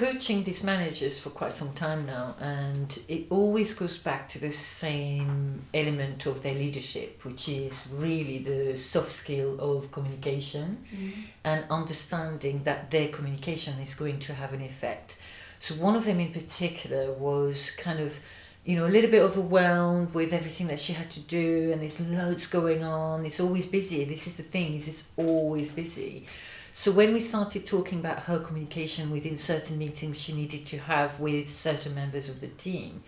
coaching these managers for quite some time now, and it always goes back to the same element of their leadership, which is really the soft skill of communication and understanding that their communication is going to have an effect. So one of them in particular was kind of, a little bit overwhelmed with everything that she had to do, and there's loads going on. It's always busy. This is the thing, it's always busy. So when we started talking about her communication within certain meetings she needed to have with certain members of the team,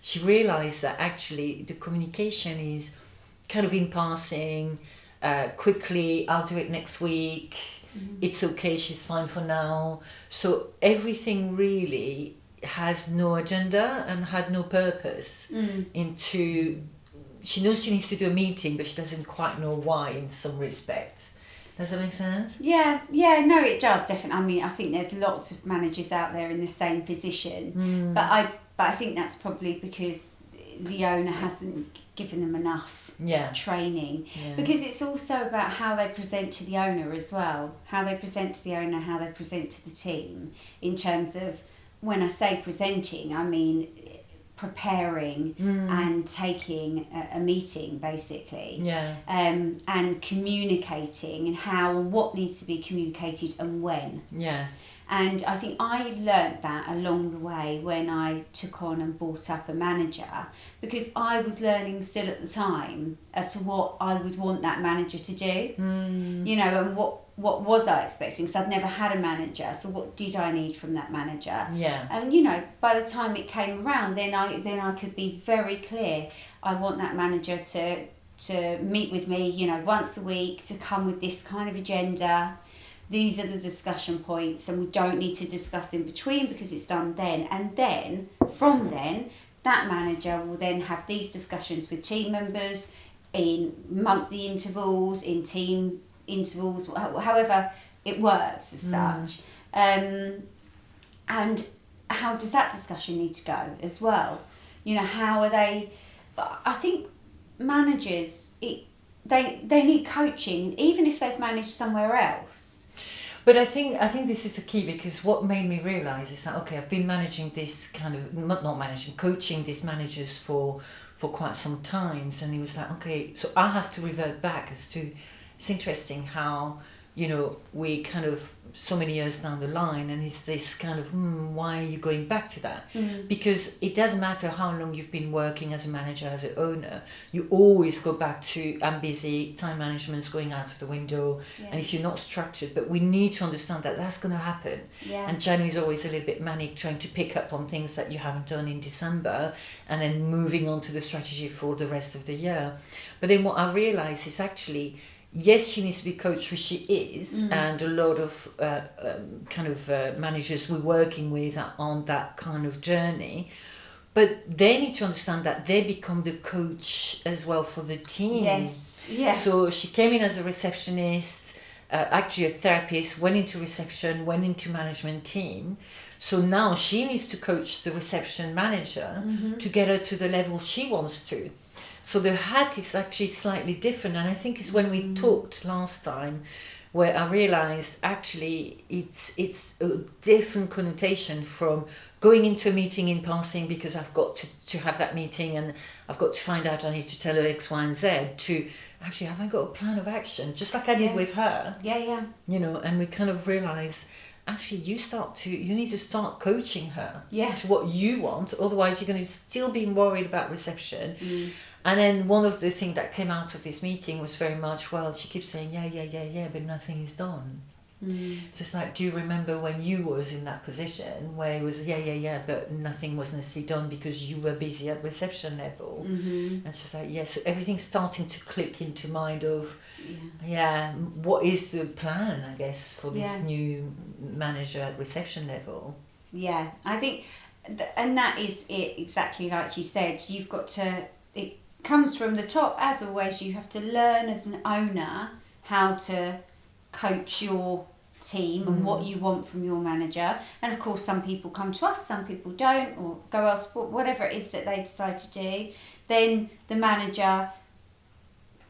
she realized that actually the communication is kind of in passing, quickly, I'll do it next week, it's okay, she's fine for now. So everything really has no agenda and had no purpose she knows she needs to do a meeting, but she doesn't quite know why in some respect. Does that make sense? Yeah, no, it does, definitely. I mean, I think there's lots of managers out there in the same position, but I think that's probably because the owner hasn't given them enough training. Because it's also about how they present to the owner as well, how they present to the owner, how they present to the team. In terms of, when I say presenting, I mean preparing and taking a meeting, basically, and communicating, and what needs to be communicated and when. And I think I learnt that along the way when I took on and brought up a manager, because I was learning still at the time as to what I would want that manager to do, and what was I expecting? So I'd never had a manager, so what did I need from that manager? And by the time it came around, then I could be very clear. I want that manager to meet with me, once a week, to come with this kind of agenda. These are the discussion points, and we don't need to discuss in between because it's done then. And then, from then, that manager will then have these discussions with team members in monthly intervals, in team intervals, however it works as such. And how does that discussion need to go as well? How are they... I think managers, they need coaching, even if they've managed somewhere else. But I think this is a key, because what made me realise is that, okay, I've been managing this kind of, not managing, coaching these managers for quite some times, and it was like, okay, so I have to revert back as to, it's interesting how, we kind of, so many years down the line, and it's this kind of, why are you going back to that? Because it doesn't matter how long you've been working as a manager, as an owner, you always go back to, I'm busy, time management's going out of the window, and if you're not structured, but we need to understand that that's going to happen. And January is always a little bit manic, trying to pick up on things that you haven't done in December, and then moving on to the strategy for the rest of the year. But then what I realised is actually, yes, she needs to be coached, which she is, and a lot of managers we're working with are on that kind of journey. But they need to understand that they become the coach as well for the team. Yes, yeah. So she came in as a receptionist, actually a therapist, went into reception, went into management team. So now she needs to coach the reception manager to get her to the level she wants to. So the hat is actually slightly different, and I think it's when we talked last time where I realised actually it's a different connotation from going into a meeting in passing because I've got to have that meeting and I've got to find out I need to tell her X, Y and Z, to actually have I got a plan of action, just like I did with her. And we kind of realised actually you need to start coaching her to what you want, otherwise you're going to still be worried about reception. And then one of the things that came out of this meeting was very much, well, she keeps saying, yeah, but nothing is done. So it's like, do you remember when you was in that position where it was, yeah, but nothing was necessarily done because you were busy at reception level? And she was like, so everything's starting to click into mind of, what is the plan, I guess, for this new manager at reception level? Yeah, I think, and that is it, exactly like you said. You've got to... comes from the top, as always. You have to learn as an owner how to coach your team and what you want from your manager. And of course some people come to us, some people don't, or go elsewhere, whatever it is that they decide to do. Then the manager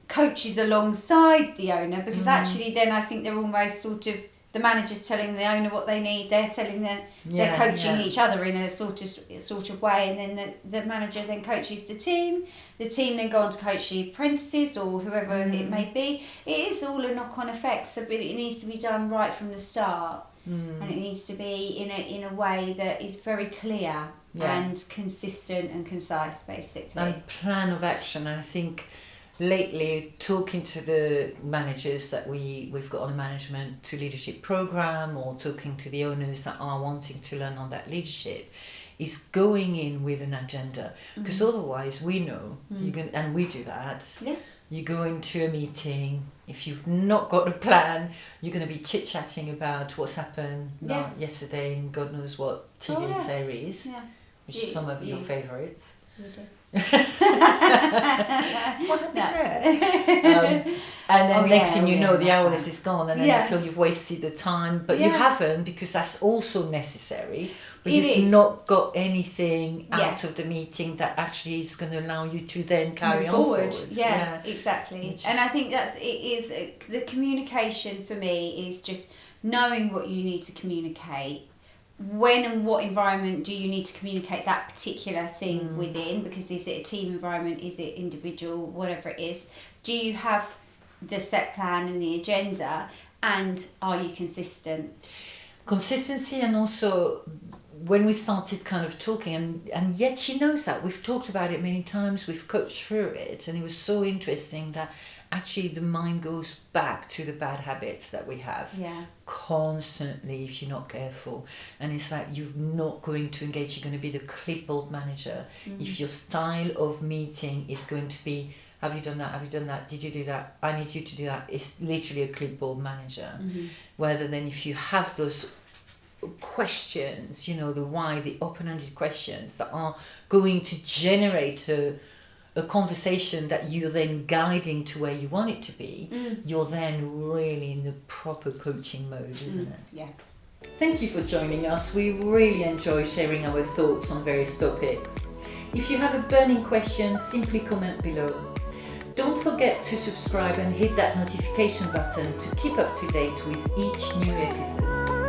coaches alongside the owner, because actually then I think they're almost sort of the manager's telling the owner what they need, they're telling they're coaching each other in a sort of way, and then the manager then coaches the team then go on to coach the apprentices or whoever it may be. It is all a knock-on effect, so but it needs to be done right from the start, and it needs to be in a way that is very clear and consistent and concise, basically. And plan of action. And I think lately, talking to the managers that we've got on a management to leadership program, or talking to the owners that are wanting to learn on that leadership, is going in with an agenda, because otherwise we know and we do that. Yeah. You go into a meeting, if you've not got a plan, you're going to be chit-chatting about what's happened yesterday in God knows what TV series, which is some of your favourites. What happened there? And then next thing you know, the hours is gone, and then you feel you've wasted the time, but you haven't, because that's also necessary. But you've not got anything out of the meeting that actually is going to allow you to then carry on forward. Yeah, exactly. And I think the communication for me is just knowing what you need to communicate. When and what environment do you need to communicate that particular thing within? Because is it a team environment? Is it individual? Whatever it is. Do you have the set plan and the agenda? And are you consistent? Consistency, and also when we started kind of talking, and yet she knows that. We've talked about it many times. We've coached through it. And it was so interesting that actually the mind goes back to the bad habits that we have constantly if you're not careful, and it's like you're not going to engage. You're going to be the clipboard manager if your style of meeting is going to be, have you done that, did you do that, I need you to do that. It's literally a clipboard manager. Rather than if you have those questions, the why, the open-ended questions that are going to generate a conversation that you're then guiding to where you want it to be, you're then really in the proper coaching mode, isn't it? Yeah. Thank you for joining us. We really enjoy sharing our thoughts on various topics. If you have a burning question, simply comment below. Don't forget to subscribe and hit that notification button to keep up to date with each new episode.